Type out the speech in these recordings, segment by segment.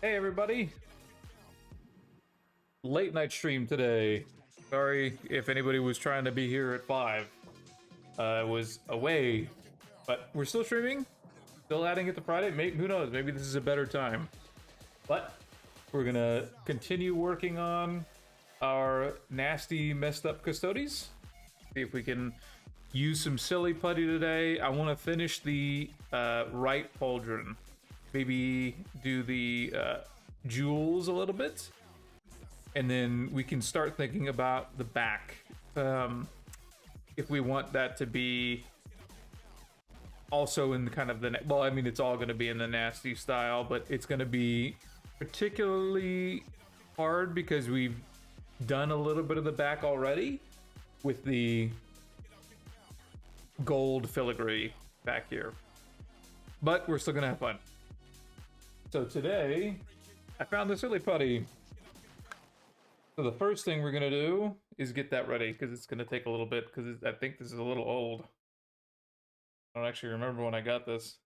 Hey everybody! Late night stream today. Sorry if anybody was trying to be here at 5. I was away, but we're still streaming. still adding it to Friday. Maybe, who knows? Maybe this is a better time. But we're gonna continue working on our nasty, messed up Custodes. See if we can use some silly putty today. I want to finish the right pauldron. Maybe do the jewels a little bit. And then we can start thinking about the back. If we want that to be also in the kind of the, well, I mean, it's all going to be in the nasty style, but it's going to be particularly hard because we've done a little bit of the back already with the gold filigree back here. But we're still going to have fun. So today, I found the silly putty. So the first thing we're gonna do is get that ready because it's gonna take a little bit because I think this is a little old. I don't actually remember when I got this,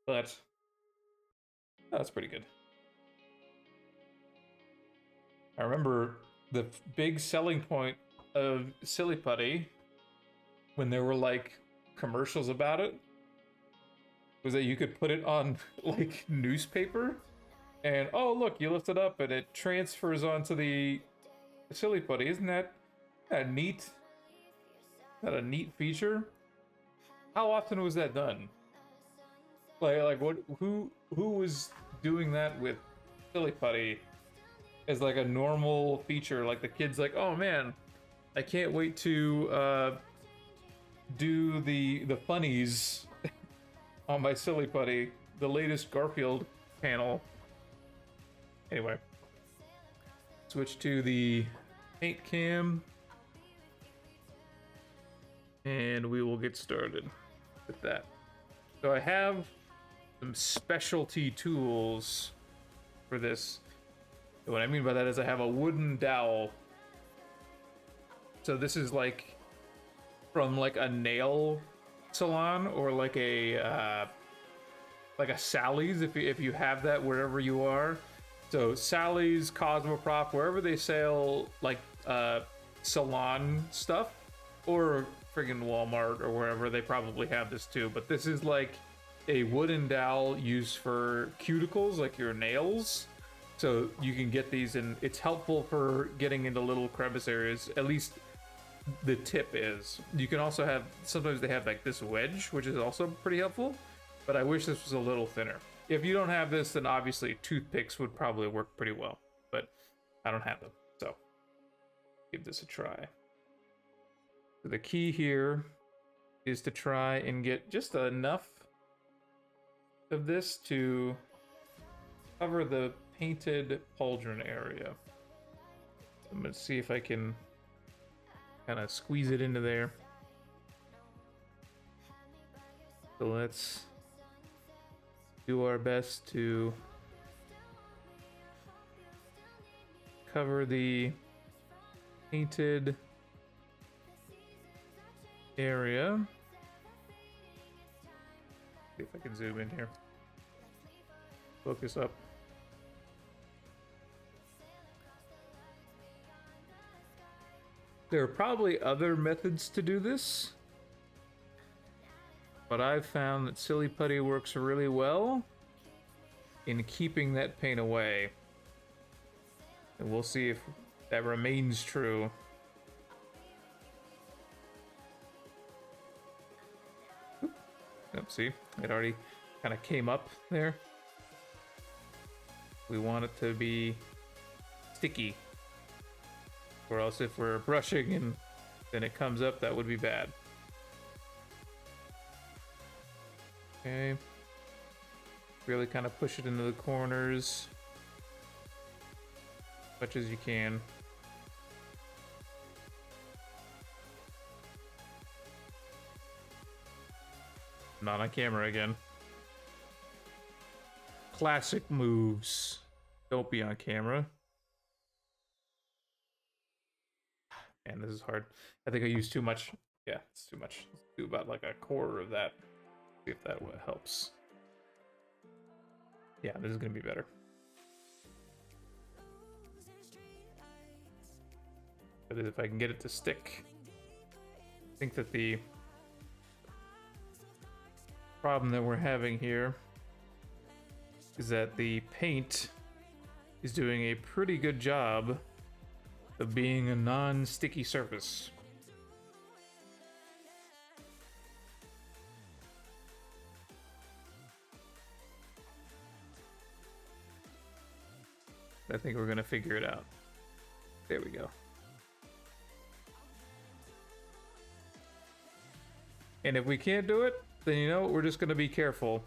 but that's pretty good. I remember the big selling point of silly putty when there were like commercials about it was that you could put it on like newspaper. And oh look, you lift it up and it transfers onto the silly putty. Isn't that neat? Is that a neat feature? How often was that done? Like what? Who was doing that with silly putty as like a normal feature? Like the kids, like, oh man, I can't wait to do the funnies on my silly putty, the latest Garfield panel. Anyway, switch to the paint cam, and we will get started with that. So I have some specialty tools for this. And what I mean by that is I have a wooden dowel. So this is like from like a nail salon or like a Sally's if you have that wherever you are. So Sally's, Cosmoprof, wherever they sell like salon stuff, or friggin' Walmart or wherever, they probably have this too. But this is like a wooden dowel used for cuticles, like your nails. So you can get these, and it's helpful for getting into little crevice areas. At least the tip is. You can also have, sometimes they have like this wedge, which is also pretty helpful. But I wish this was a little thinner. If you don't have this, then obviously toothpicks would probably work pretty well, but I don't have them, so give this a try. So the key here is to try and get just enough of this to cover the painted pauldron area. I'm gonna see if I can kind of squeeze it into there. So let's do our best to cover the painted area. See if I can zoom in here. Focus up. There are probably other methods to do this, but I've found that silly putty works really well in keeping that paint away. And we'll see if that remains true. Oop. Nope, see, it already kind of came up there. We want it to be sticky, or else if we're brushing and then it comes up, that would be bad. Okay, really kind of push it into the corners as much as you can. Not on camera again. Classic moves. Don't be on camera. Man, this is hard. I think I used too much. Yeah, it's too much. Let's do about like a quarter of that. See if that helps. Yeah, this is gonna be better. But if I can get it to stick, I think that the problem that we're having here is that the paint is doing a pretty good job of being a non-sticky surface. I think we're gonna figure it out. There we go. And if we can't do it, then you know we're just gonna be careful,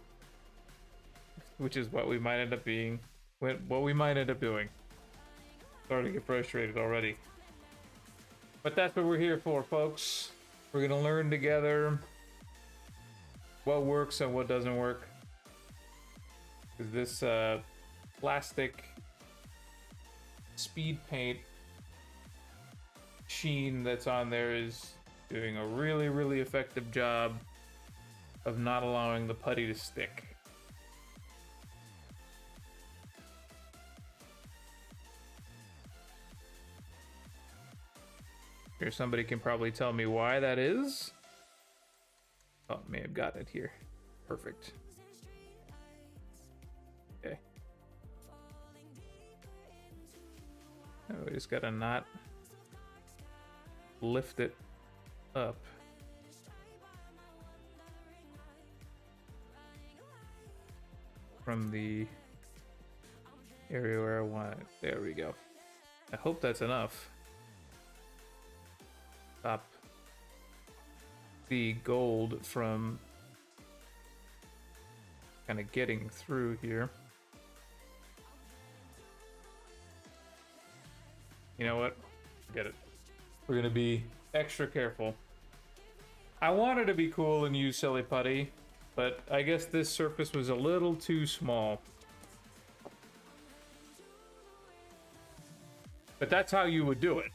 which is what we might end up being, what we might end up doing. Starting to get frustrated already. But that's what we're here for, folks. We're gonna learn together what works and what doesn't work. Because this plastic speed paint sheen that's on there is doing a really, really effective job of not allowing the putty to stick. Here, somebody can probably tell me why that is. Oh, may have gotten it here. Perfect. Okay. Oh, we just gotta not lift it up. From the area where I want it. There we go. I hope that's enough. Stop the gold from kind of getting through here. You know what? Forget it. We're gonna be extra careful. I wanted to be cool and use silly putty, but I guess this surface was a little too small. But that's how you would do it.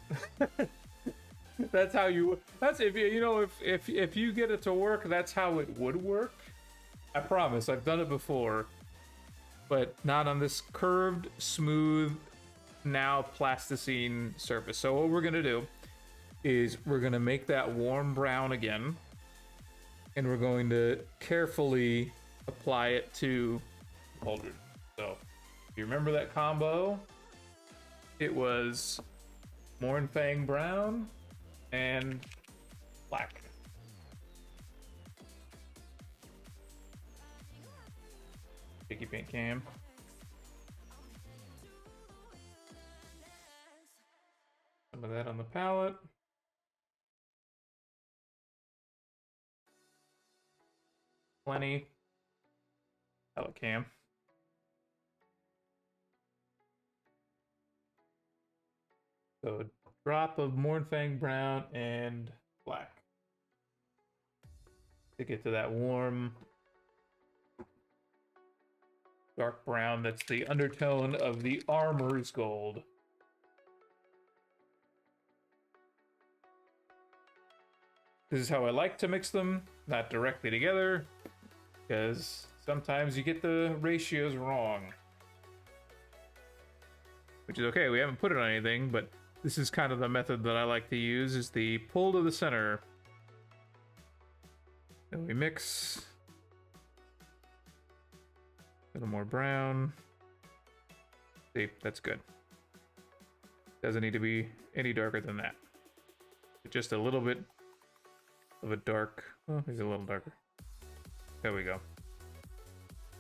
That's how you. That's if you know if you get it to work. That's how it would work. I promise. I've done it before, but not on this curved, smooth, now plasticine surface. So what we're gonna do is we're gonna make that warm brown again, and we're going to carefully apply it to the cauldron. So if you remember that combo, it was Mornfang brown and black. Sticky paint cam. Some of that on the palette. Plenty. Palette cam. So drop of Mornfang brown and black to get to that warm dark brown. That's the undertone of the armor's gold. This is how I like to mix them, not directly together, because sometimes you get the ratios wrong. Which is okay, we haven't put it on anything, but this is kind of the method that I like to use, is the pull to the center. Then we mix. A little more brown. See, that's good. Doesn't need to be any darker than that. Just a little bit of a dark, oh, he's a little darker. There we go.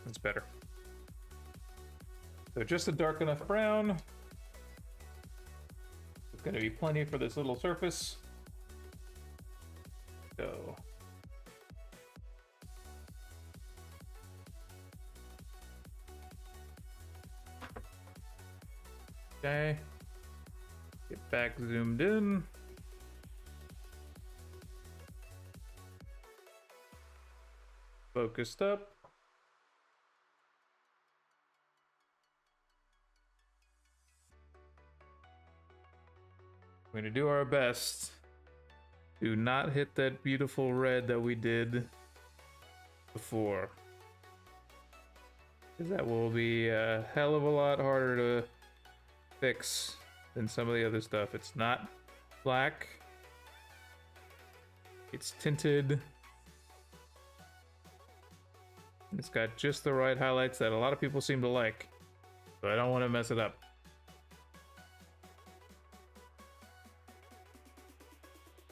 That's better. So just a dark enough brown. It's gonna be plenty for this little surface. So. Okay. Get back zoomed in. Focused up. We're going to do our best to not hit that beautiful red that we did before. Because that will be a hell of a lot harder to fix than some of the other stuff. It's not black. It's tinted. It's got just the right highlights that a lot of people seem to like. So I don't want to mess it up.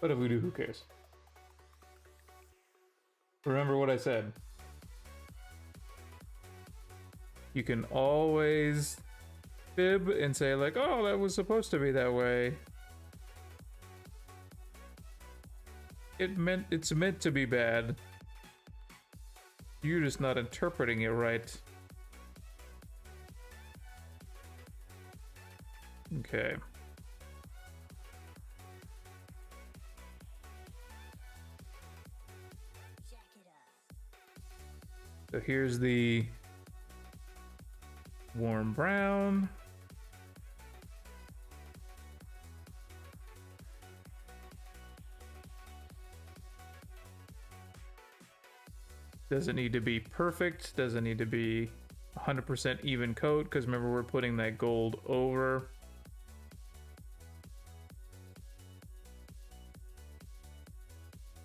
But if we do, who cares? Remember what I said. You can always fib and say like, oh, that was supposed to be that way. It's meant to be bad. You're just not interpreting it right. Okay. So here's the warm brown. Doesn't need to be perfect, doesn't need to be 100% even coat, because remember we're putting that gold over.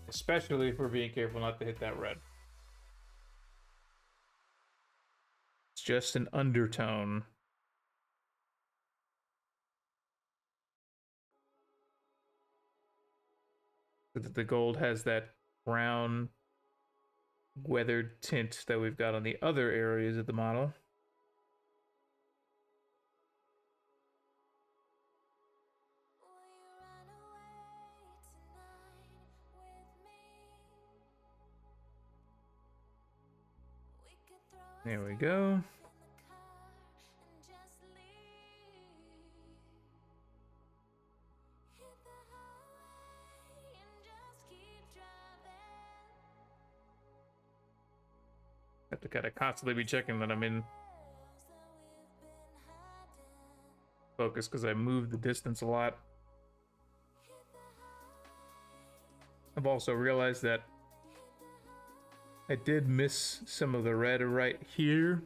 Especially if we're being careful not to hit that red. It's just an undertone. So that the gold has that brown weathered tint that we've got on the other areas of the model. There we go. Have to kind of constantly be checking that I'm in focus because I moved the distance a lot. I've also realized that I did miss some of the red right here,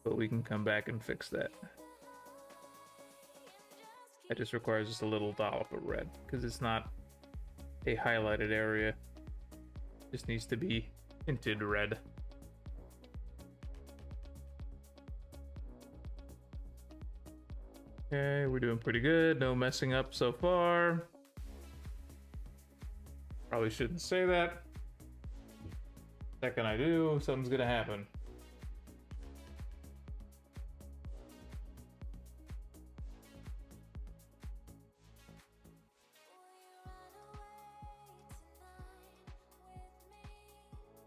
but we can come back and fix that. It just requires just a little dollop of red because it's not a highlighted area. It just needs to be tinted red. Okay, we're doing pretty good. No messing up so far. Probably shouldn't say that. Second I do, something's gonna happen.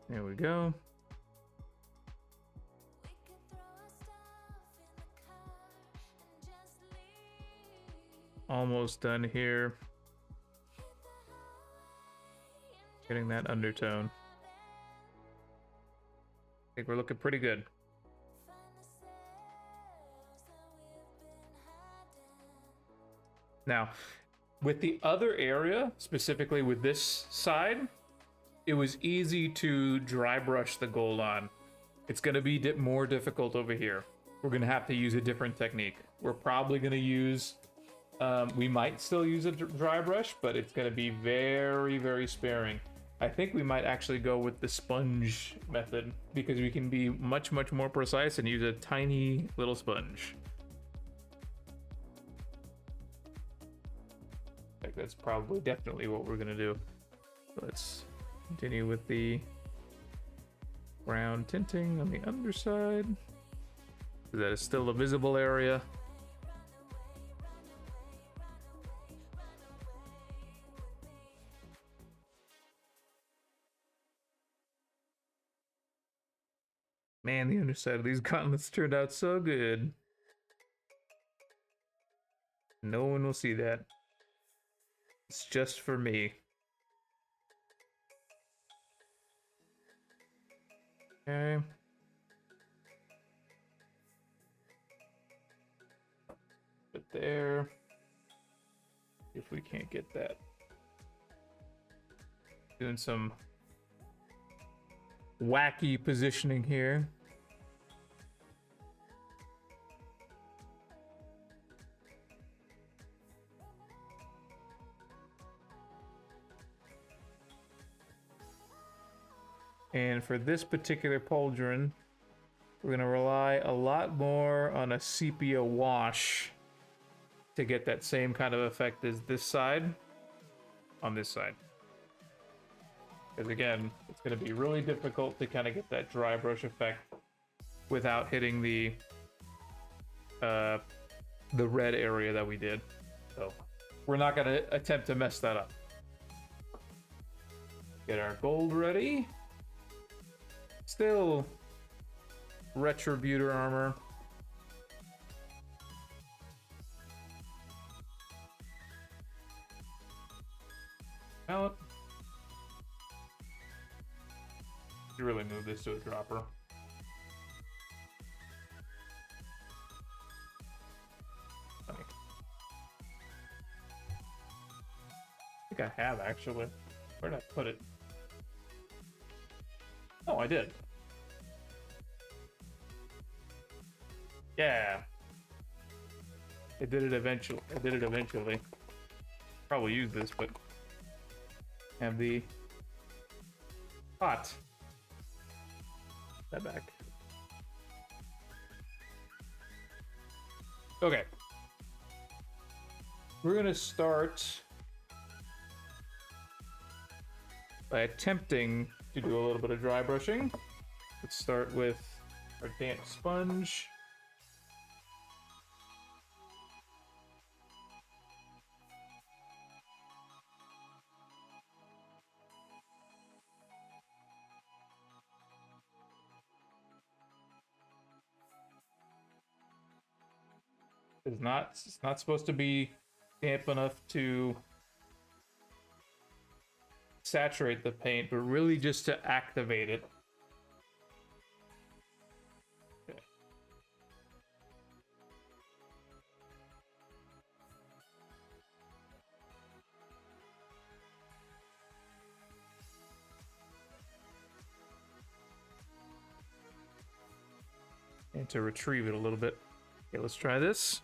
There we go. Almost done here. Getting that undertone. I think we're looking pretty good. Now, with the other area, specifically with this side, it was easy to dry brush the gold on. It's going to be more difficult over here. We're going to have to use a different technique. We're probably going to use, we might still use a dry brush, but it's going to be very, very sparing. I think we might actually go with the sponge method because we can be much, much more precise and use a tiny little sponge. I think that's probably definitely what we're going to do. Let's continue with the brown tinting on the underside. That is still a visible area. Man, the underside of these gauntlets turned out so good. No one will see that. It's just for me. Okay. Put there. If we can't get that. Doing some wacky positioning here. And for this particular pauldron, we're going to rely a lot more on a sepia wash to get that same kind of effect as this side on this side. Because again, it's going to be really difficult to kind of get that dry brush effect without hitting the red area that we did. So we're not going to attempt to mess that up. Get our gold ready. Still retributor armor. Palette. You really move this to a dropper. Funny. I think I have actually. Where did I put it? Oh, I did. Yeah. I did it eventually. Probably use this, but have the pot. That back. Okay. We're gonna start by attempting to do a little bit of dry brushing. Let's start with our damp sponge. It's not supposed to be damp enough to saturate the paint, but really just to activate it. Okay. And to retrieve it a little bit. Okay, let's try this.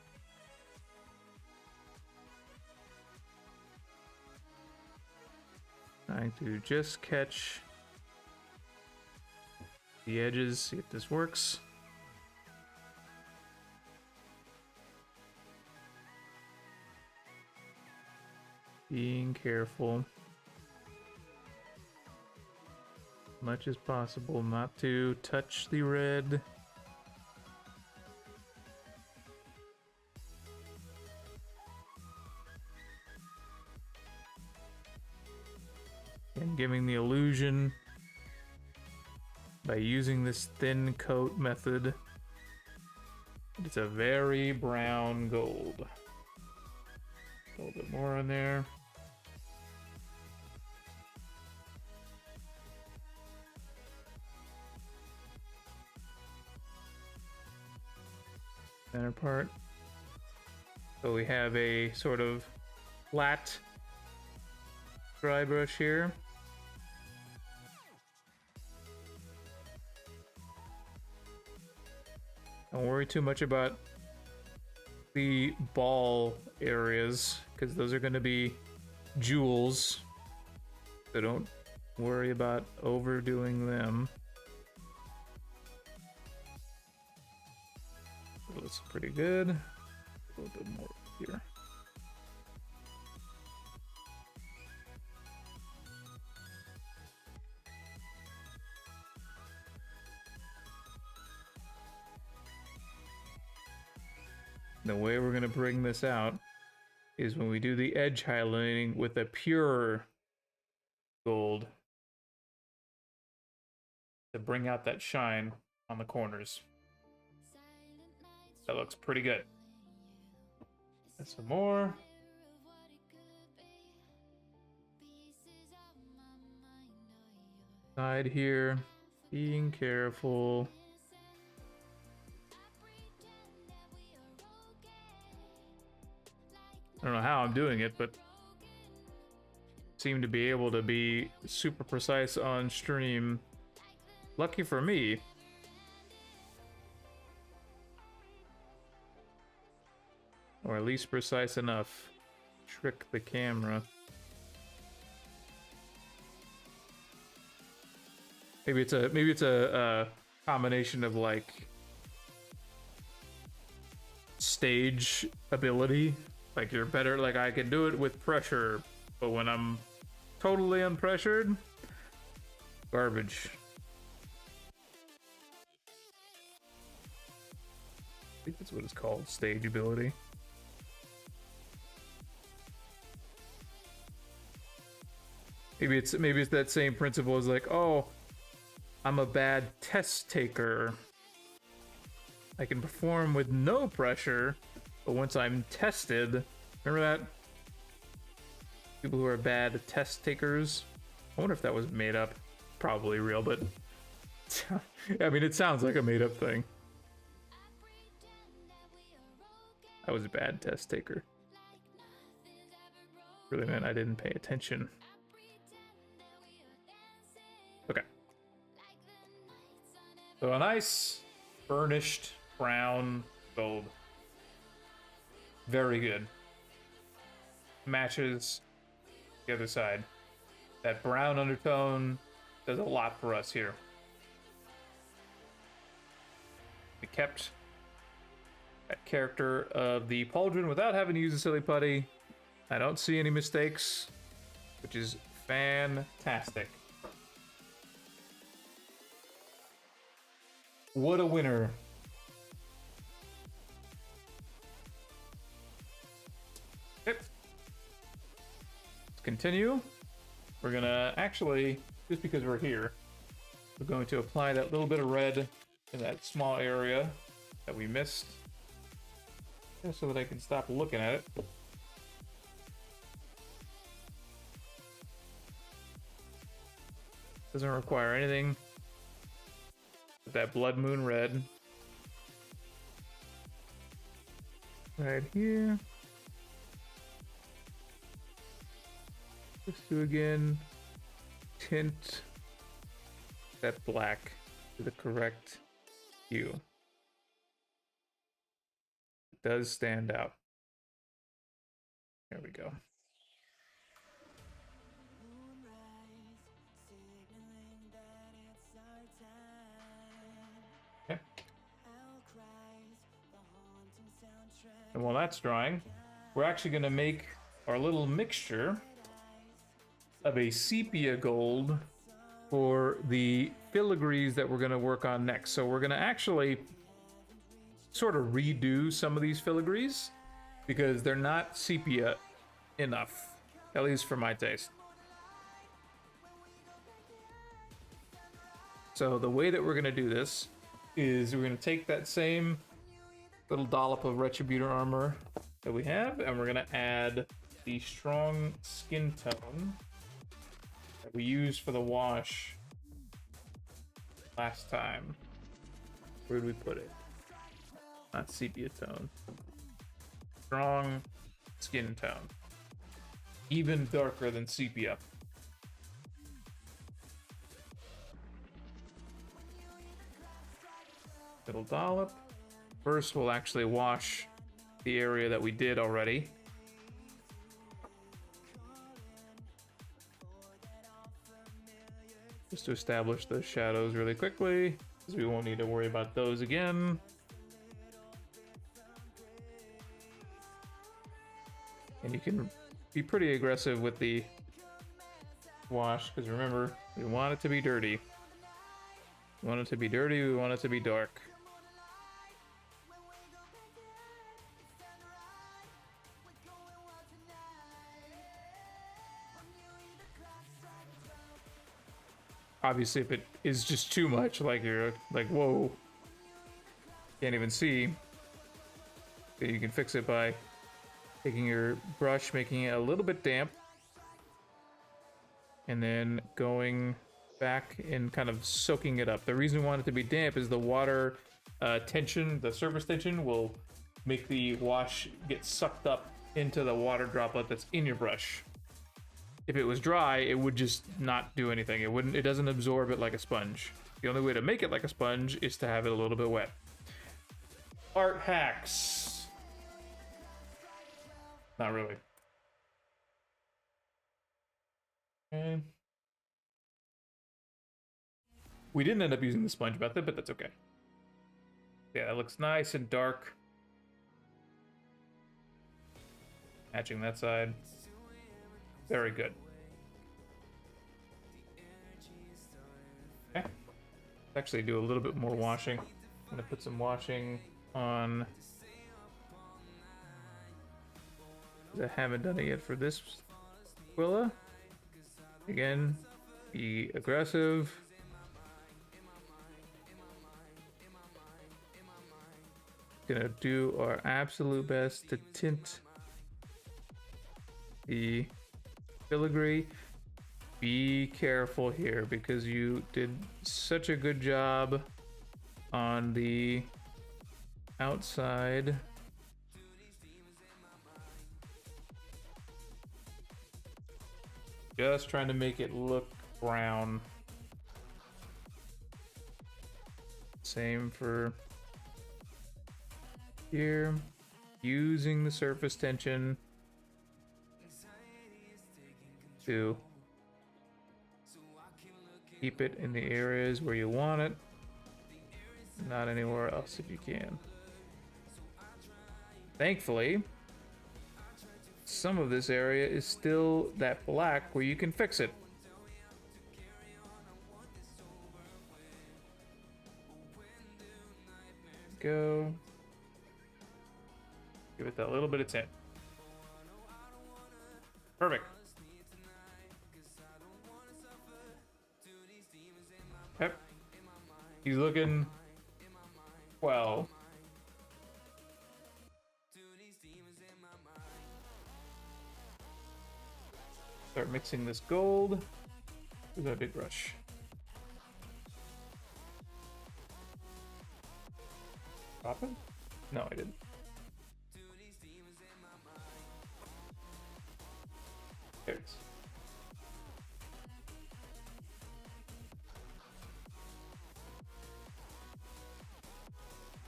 Trying to just catch the edges, see if this works. Being careful. As much as possible not to touch the red. And giving the illusion by using this thin coat method. It's a very brown gold. A little bit more on there. Center part. So we have a sort of flat dry brush here. Don't worry too much about the ball areas, because those are going to be jewels. So don't worry about overdoing them. It looks pretty good. A little bit more here. The way we're going to bring this out is when we do the edge highlighting with a pure gold to bring out that shine on the corners. That looks pretty good. And some more. Side here, being careful. I don't know how I'm doing it, but seem to be able to be super precise on stream. Lucky for me. Or at least precise enough. Trick the camera. Maybe it's a combination of like stage ability. Like you're better. Like I can do it with pressure, but when I'm totally unpressured, garbage. I think that's what it's called, stage ability. Maybe it's that same principle as like, oh, I'm a bad test taker. I can perform with no pressure, but once I'm tested, remember that? People who are bad test takers. I wonder if that was made up. Probably real, but I mean, it sounds like a made up thing. I was a bad test taker. Really meant I didn't pay attention. Okay. So a nice burnished brown gold. Very good. Matches the other side. That brown undertone does a lot for us here. We kept that character of the pauldron without having to use a silly putty. I don't see any mistakes, which is fantastic. What a winner. Okay. Let's continue. We're gonna actually, just because we're here, we're going to apply that little bit of red in that small area that we missed, just so that I can stop looking at it. Doesn't require anything but that blood moon red right here. Let's do again. Tint that black to the correct hue. It does stand out. There we go. Okay. And while that's drying, we're actually going to make our little mixture of a sepia gold for the filigrees that we're going to work on next. So we're going to actually sort of redo some of these filigrees because they're not sepia enough, at least for my taste. So the way that we're going to do this is we're going to take that same little dollop of Retributor armor that we have, and we're going to add the strong skin tone that we used for the wash last time. Where did we put it? Not sepia tone. Strong skin tone. Even darker than sepia. Little dollop. First, we'll actually wash the area that we did already. Just to establish those shadows really quickly, because we won't need to worry about those again. And you can be pretty aggressive with the wash, because remember, we want it to be dirty. We want it to be dirty, we want it to be dark. Obviously, if it is just too much, like you're like, whoa, can't even see, you can fix it by taking your brush, making it a little bit damp, and then going back and kind of soaking it up. The reason we want it to be damp is the water tension, the surface tension, will make the wash get sucked up into the water droplet that's in your brush. If it was dry, it would just not do anything. It doesn't absorb it like a sponge. The only way to make it like a sponge is to have it a little bit wet. Art hacks. Not really. Okay. We didn't end up using the sponge method, but that's okay. Yeah, it looks nice and dark. Matching that side. Very good. Okay. Let's actually do a little bit more washing. I'm gonna put some washing on. I haven't done it yet for this Quilla. Again, be aggressive. Gonna do our absolute best to tint the filigree. Be careful here because you did such a good job on the outside. Just trying to make it look brown. Same for here. Using the surface tension to keep it in the areas where you want it, not anywhere else if you can. Thankfully, some of this area is still that black where you can fix it. Go. Give it that little bit of tint. Perfect. Yep. He's looking well. Start mixing this gold with a big brush. Drop it? No, I didn't. There it is.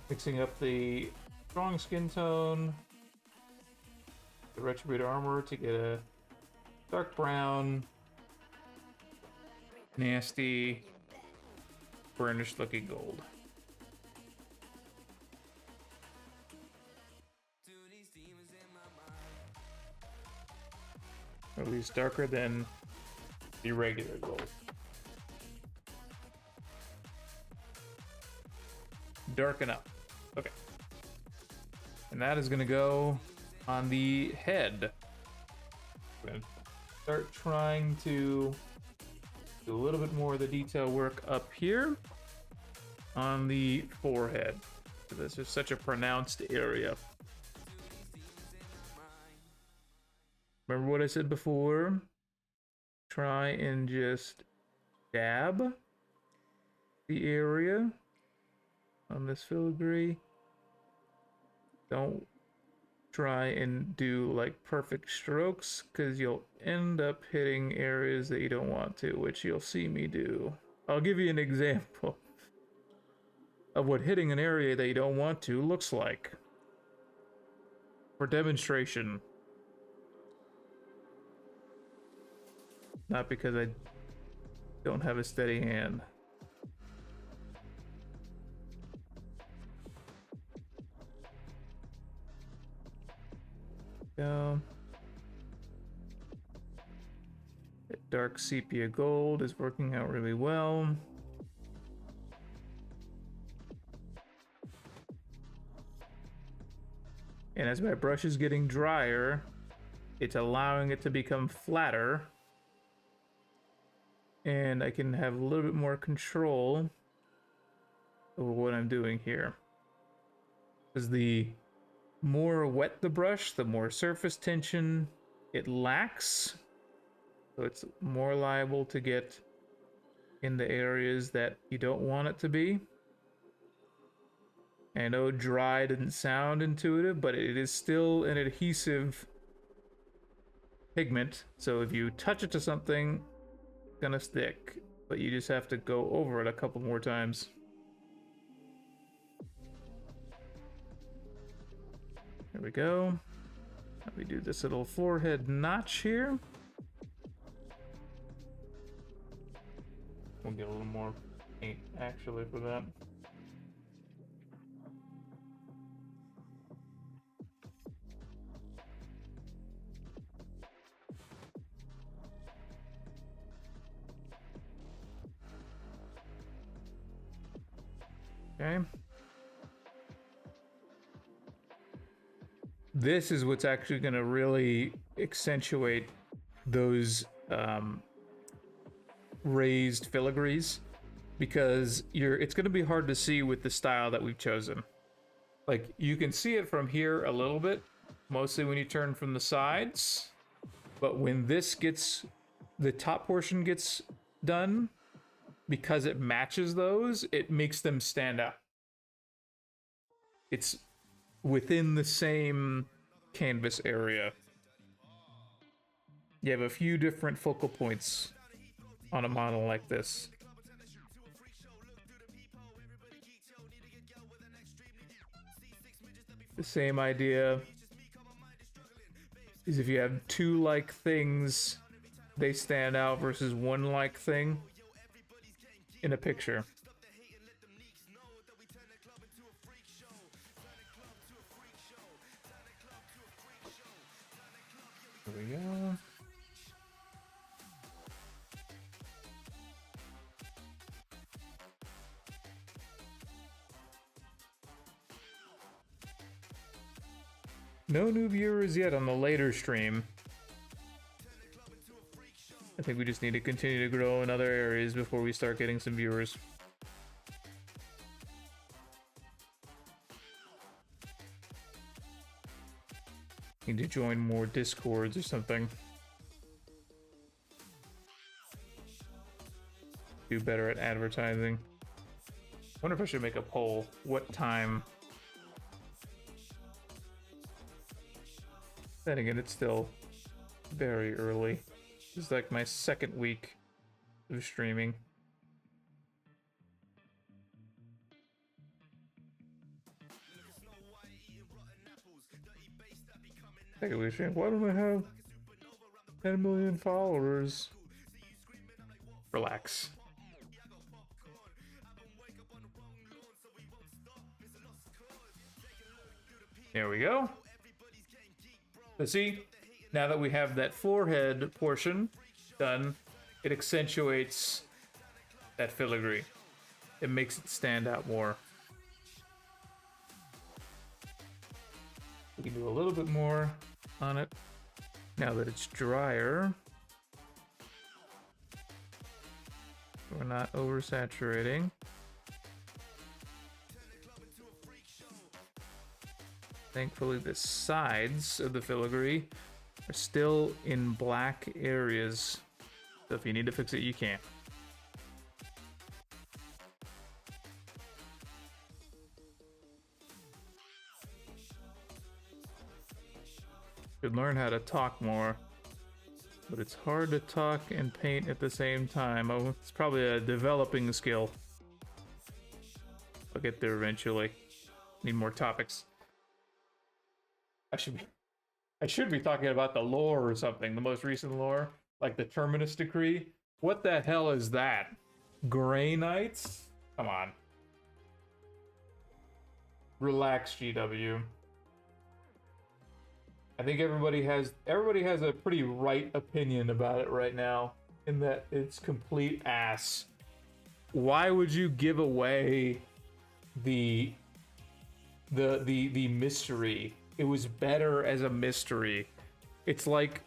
Mixing up the strong skin tone, the retributor armor to get a dark brown, nasty, burnished looking gold. At least darker than the regular gold. Darken up. Okay. And that is gonna go on the head. I'm gonna start trying to do a little bit more of the detail work up here on the forehead. So this is such a pronounced area. Remember what I said before? Try and just dab the area on this filigree. Don't try and do like perfect strokes because you'll end up hitting areas that you don't want to, which you'll see me do. I'll give you an example of what hitting an area that you don't want to looks like for demonstration. Not because I don't have a steady hand. Go. That dark sepia gold is working out really well. And as my brush is getting drier, it's allowing it to become flatter. And I can have a little bit more control over what I'm doing here. Because the more wet the brush, the more surface tension it lacks. So it's more liable to get in the areas that you don't want it to be. I know dry didn't sound intuitive, but it is still an adhesive pigment. So if you touch it to something, it's gonna stick, but you just have to go over it a couple more times. There we go. Let me do this little forehead notch here. We'll get a little more paint actually for that. Okay. This is what's actually going to really accentuate those raised filigrees, because it's going to be hard to see with the style that we've chosen. Like, you can see it from here a little bit, mostly when you turn from the sides, but when the top portion gets done, because it matches those, it makes them stand out. It's within the same canvas area. You have a few different focal points on a model like this. The same idea is if you have two like things, they stand out versus one like thing in a picture. There we go. No new viewers yet on the later stream. I think we just need to continue to grow in other areas before we start getting some viewers. Need to join more Discords or something. Do better at advertising. Wonder if I should make a poll. What time? Then again, it's still very early. This is like my second week of streaming. Second week stream. Why don't I have 10 million followers? Relax. There we go. But see, now that we have that forehead portion done, it accentuates that filigree. It makes it stand out more. We can do a little bit more on it now that it's drier. We're not oversaturating. Thankfully, the sides of the filigree are still in black areas. So if you need to fix it, you can. Should learn how to talk more. But it's hard to talk and paint at the same time. Oh, it's probably a developing skill. I'll get there eventually. Need more topics. I should be talking about the lore or something, the most recent lore, like the Terminus Decree. What the hell is that? Grey Knights? Come on. Relax, GW. I think everybody has a pretty right opinion about it right now, in that it's complete ass. Why would you give away the mystery? It was better as a mystery. It's like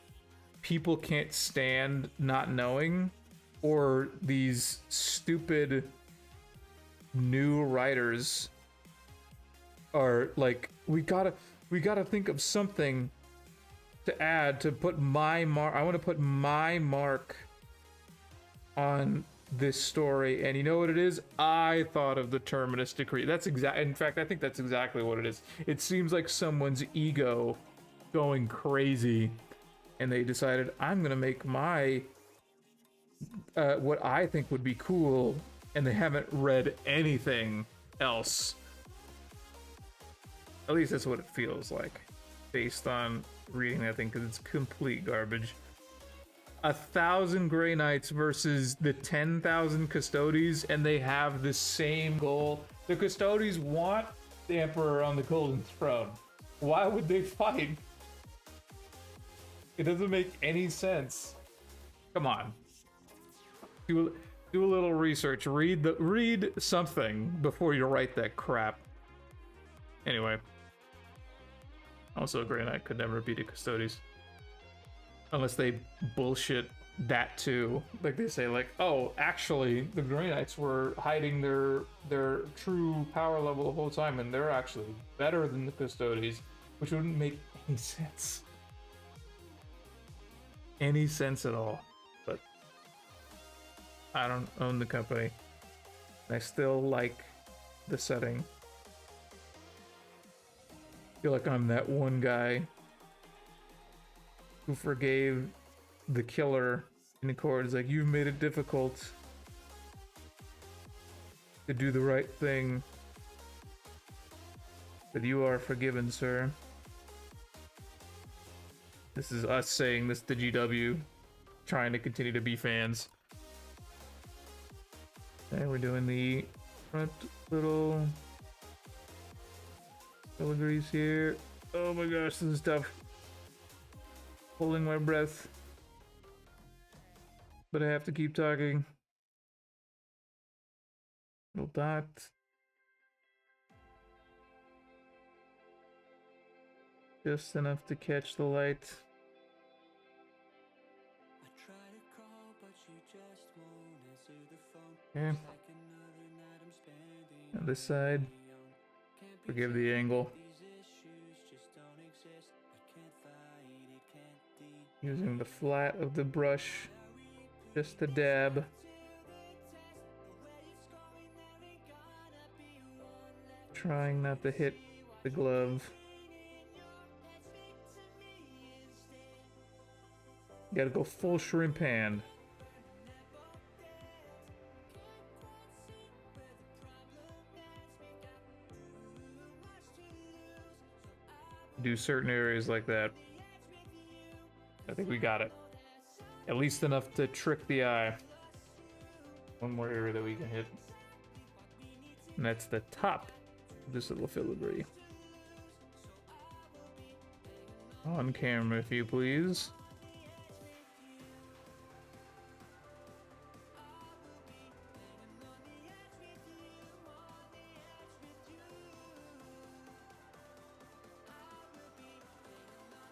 people can't stand not knowing, or these stupid new writers are like, we gotta think of something to add to put my mark. I want to put my mark on this story, and you know what it is? I thought of the Terminus Decree. In fact, I think that's exactly what it is. It seems like someone's ego going crazy, and they decided, I'm gonna make my what I think would be cool, and they haven't read anything else. At least that's what it feels like, based on reading that thing, because it's complete garbage. 1,000 Grey Knights versus the 10,000 Custodes, and they have the same goal. The Custodes want the Emperor on the Golden Throne. Why would they fight? It doesn't make any sense. Come on. Do a little research. Read something before you write that crap. Anyway. Also, Grey Knight could never beat a Custodes. Unless they bullshit that too. Like they say, like, oh, actually, the Grey Knights were hiding their true power level the whole time, and they're actually better than the Custodes, which wouldn't make any sense. Any sense at all. But I don't own the company. I still like the setting. I feel like I'm that one guy who forgave the killer in the court. It's like, you've made it difficult to do the right thing, but you are forgiven, sir. This is us saying this to GW, trying to continue to be fans. Okay, we're doing the front little filigrees here. Oh my gosh, this is tough. Holding my breath. But I have to keep talking. Little dot. Just enough to catch the light. Okay. On this side. Forgive the angle. Using the flat of the brush just to dab. Trying not to hit the glove. Gotta go full shrimp hand. Do certain areas like that. I think we got it. At least enough to trick the eye. One more area that we can hit. And that's the top of this little filigree. On camera, if you please.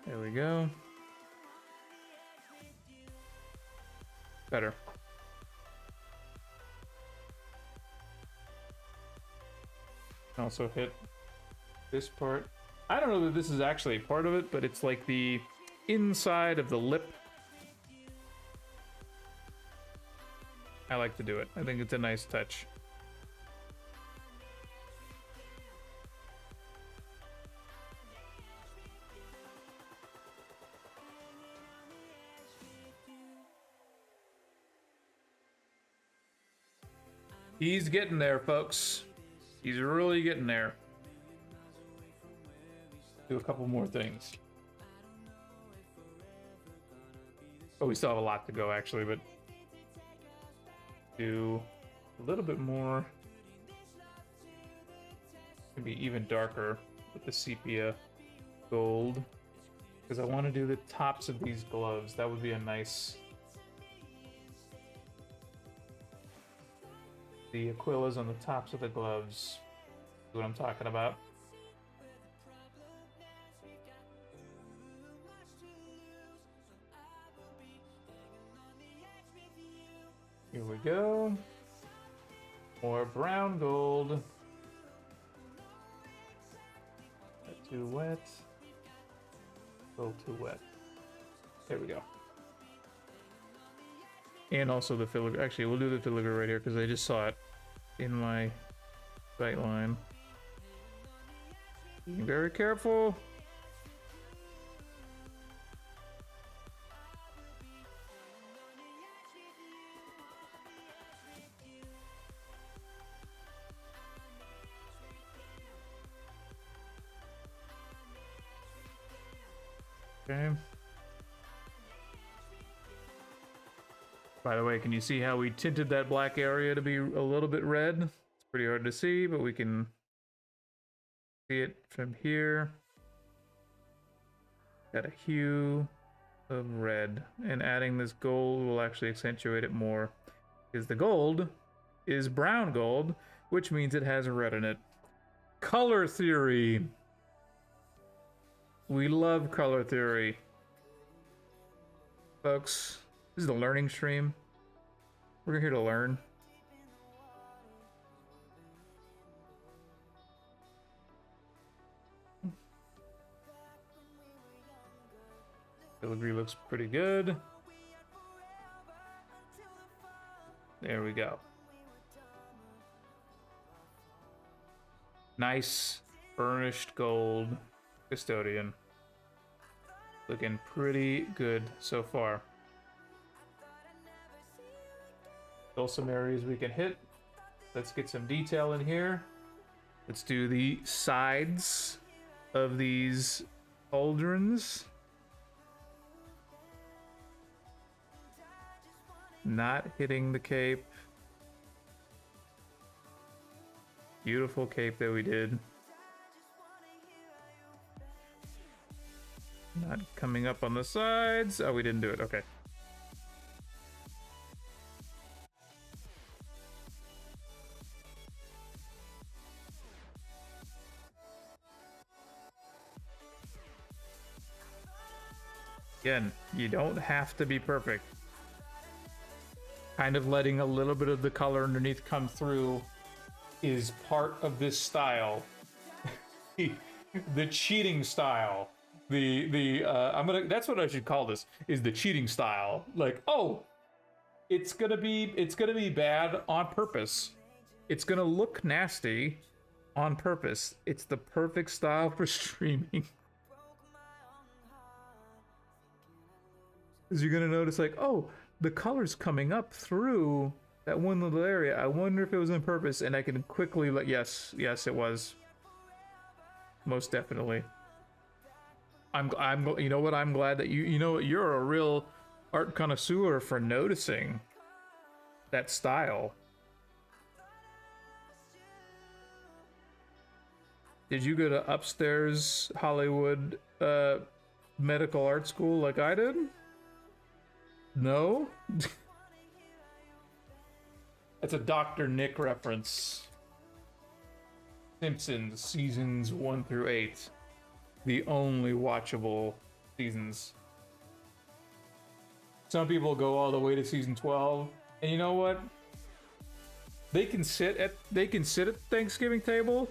There we go. Better. Also hit this part. I don't know that this is actually part of it, but it's like the inside of the lip. I like to do it. I think it's a nice touch. He's getting there, folks. He's really getting there. Do a couple more things. Oh, we still have a lot to go, actually, but do a little bit more. Maybe even darker with the sepia gold, because I want to do the tops of these gloves. That would be a nice. The Aquilas on the tops of the gloves. Is what I'm talking about. Here we go. More brown gold. Not too wet. A little too wet. There we go. And also the filigree. Actually, we'll do the filigree right here because I just saw it in my sight line. Be very careful. Okay. By the way, can you see how we tinted that black area to be a little bit red? It's pretty hard to see, but we can see it from here. Got a hue of red, and adding this gold will actually accentuate it more, because the gold is brown gold, which means it has red in it. Color theory. We love color theory. Folks, this is the learning stream. We're here to learn. Filigree looks pretty good. There we go. Nice burnished gold custodian. Looking pretty good so far. Still some areas we can hit. Let's get some detail in here. Let's do the sides of these pauldrons. Not hitting the cape. Beautiful cape that we did. Not coming up on the sides. Oh, we didn't do it. Okay. Again, you don't have to be perfect. Kind of letting a little bit of the color underneath come through is part of this style. The cheating style. That's what I should call this, is the cheating style. Like, oh, it's gonna be bad on purpose. It's gonna look nasty on purpose. It's the perfect style for streaming. Because you're gonna notice, like, oh, the color's coming up through that one little area. I wonder if it was on purpose, and I can quickly let, yes, it was. Most definitely. You know what? I'm glad that you know what, you're a real art connoisseur for noticing that style. Did you go to upstairs Hollywood medical art school like I did? No? That's a Dr. Nick reference. Simpsons seasons 1 through 8. The only watchable seasons. Some people go all the way to season 12, and you know what? They can sit at Thanksgiving table,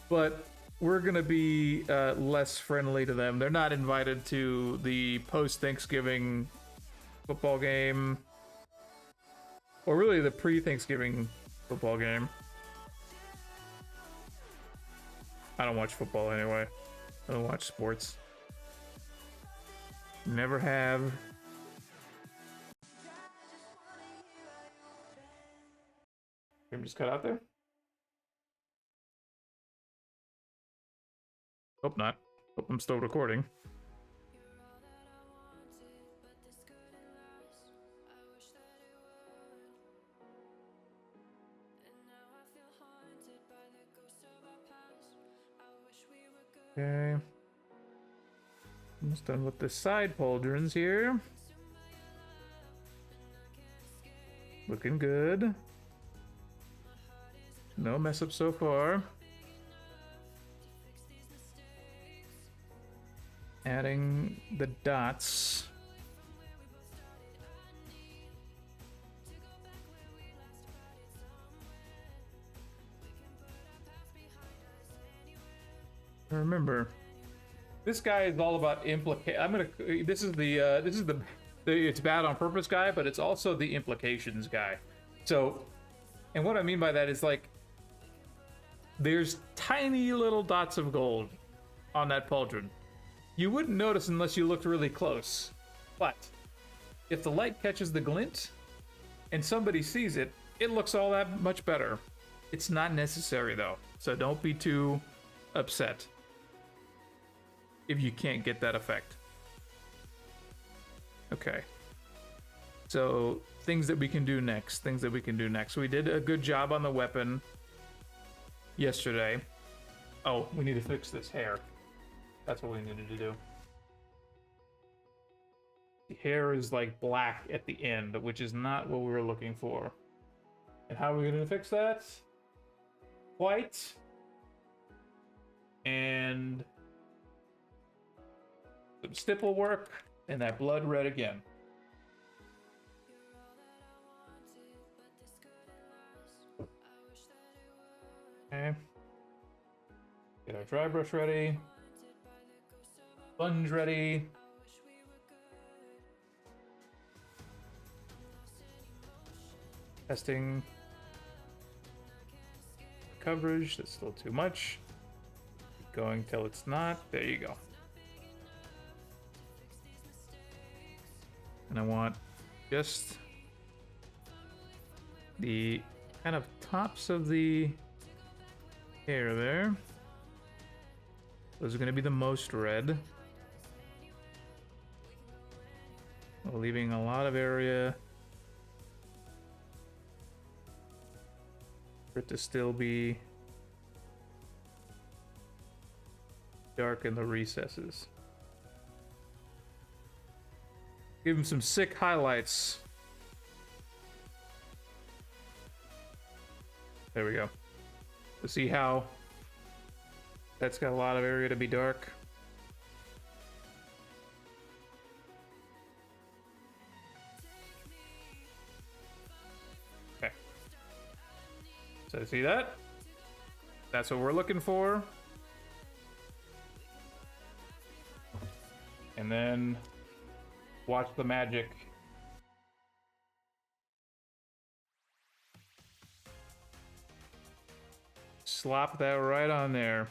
but we're gonna be less friendly to them. They're not invited to the post-Thanksgiving football game, or really the pre-Thanksgiving football game. I don't watch football anyway. I don't watch sports. Never have. Can we just cut out there? Hope not. Hope I'm still recording. Okay. Almost done with the side pauldrons here. Looking good. No mess up so far. Adding the dots. Remember, this guy is all about this is the it's bad on purpose guy, but it's also the implications guy. So, and what I mean by that is, like, there's tiny little dots of gold on that pauldron. You wouldn't notice unless you looked really close. But if the light catches the glint and somebody sees it, it looks all that much better. It's not necessary though, so don't be too upset if you can't get that effect. Okay. So things that we can do next, We did a good job on the weapon yesterday. Oh, we need to fix this hair. That's what we needed to do. The hair is like black at the end, which is not what we were looking for. And how are we going to fix that? White. And some stipple work. And that blood red again. Okay. Get our dry brush ready. Sponge ready. Testing coverage. That's still too much. Keep going till it's not. There you go. And I want just the kind of tops of the hair there. Those are going to be the most red. Leaving a lot of area for it to still be dark in the recesses. Give him some sick highlights. There we go. To see how that's got a lot of area to be dark. Okay. So see that? That's what we're looking for. And then watch the magic. Slop that right on there.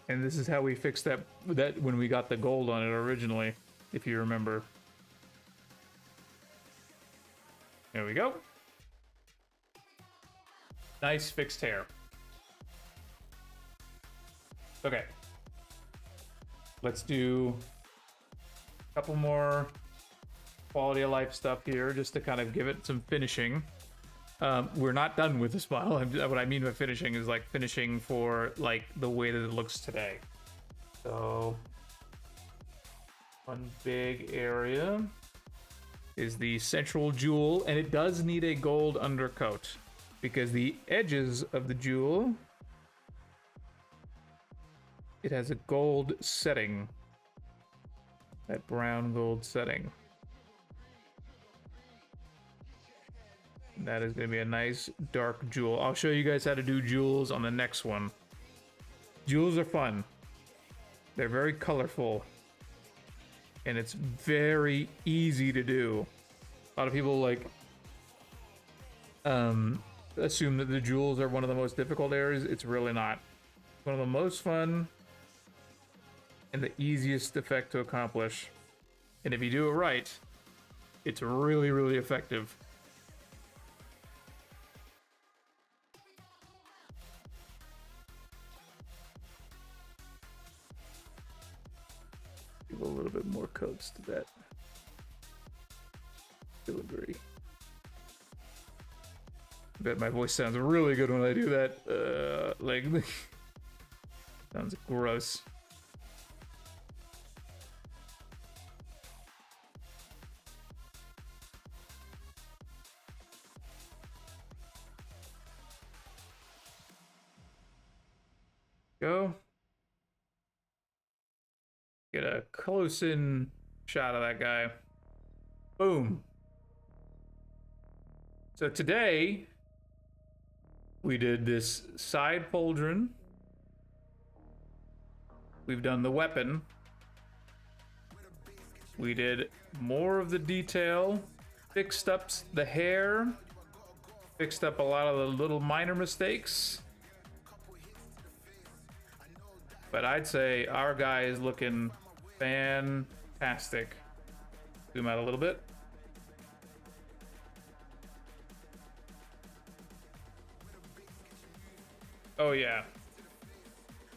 And this is how we fixed that when we got the gold on it originally, if you remember. There we go. Nice fixed hair. Okay. Let's do a couple more quality of life stuff here just to kind of give it some finishing. We're not done with the smile. What I mean by finishing is like finishing for like the way that it looks today. So one big area is the central jewel, and it does need a gold undercoat because the edges of the jewel, it has a gold setting, that brown gold setting. That is going to be a nice dark jewel. I'll show you guys how to do jewels on the next one. Jewels are fun. They're very colorful. And it's very easy to do. A lot of people like assume that the jewels are one of the most difficult areas. It's really not. It's one of the most fun and the easiest effect to accomplish. And if you do it right, it's really, really effective. Give a little bit more coats to that filigree. I bet my voice sounds really good when I do that. Like, sounds gross. Go. Get a close-in shot of that guy. Boom. So today, we did this side pauldron. We've done the weapon. We did more of the detail. Fixed up the hair. Fixed up a lot of the little minor mistakes. but I'd say our guy is looking fantastic. Zoom out a little bit. Oh yeah,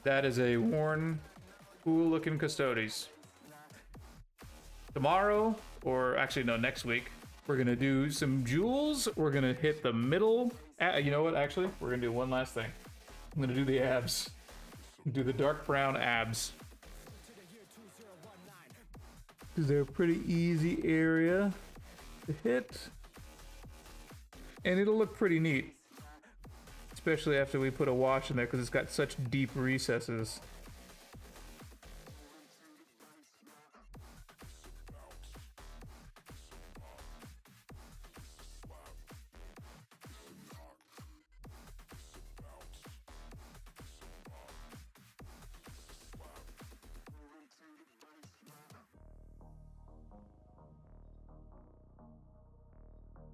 that is a worn, cool looking Custodes. Tomorrow, or actually no, next week, we're gonna do some jewels. We're gonna hit the middle. You know what, actually, we're gonna do one last thing. I'm gonna do the abs. Do the dark brown abs. Because they're a pretty easy area to hit. And it'll look pretty neat. Especially after we put a wash in there, because it's got such deep recesses.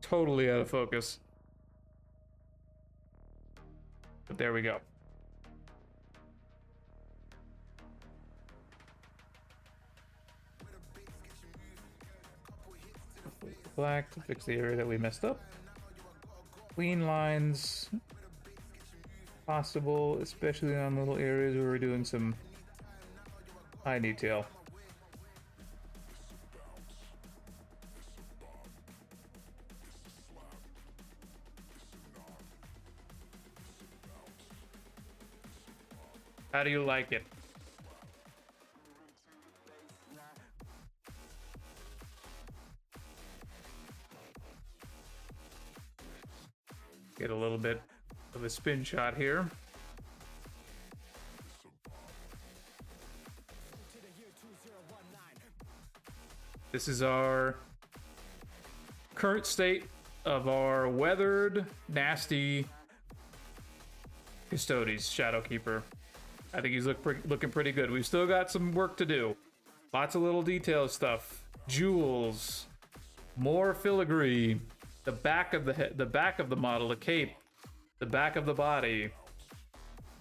Totally out of focus. But there we go. Black to fix the area that we messed up. Clean lines. Possible, especially on little areas where we're doing some high detail. How do you like it? Get a little bit of a spin shot here. This is our current state of our weathered, nasty Custodes Shadowkeeper. I think he's looking pretty good. We've still got some work to do. Lots of little detail stuff. Jewels, more filigree, the back of the head, the back of the model, the cape, the back of the body.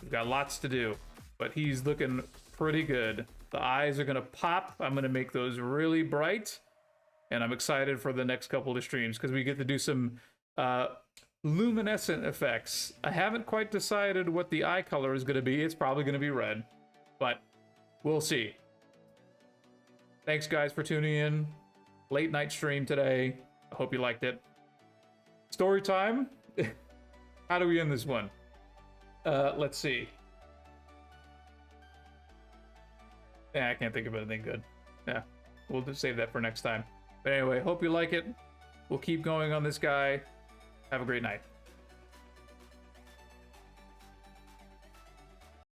We've got lots to do, but he's looking pretty good. The eyes are gonna pop. I'm gonna make those really bright, and I'm excited for the next couple of streams because we get to do some luminescent effects. I haven't quite decided what the eye color is going to be. It's probably going to be red, but we'll see. Thanks guys for tuning in. Late night stream today. I hope you liked it. Story time. How do we end this one? Let's see. Yeah, I can't think of anything good. Yeah, we'll just save that for next time. But anyway, hope you like it. We'll keep going on this guy. Have a great night.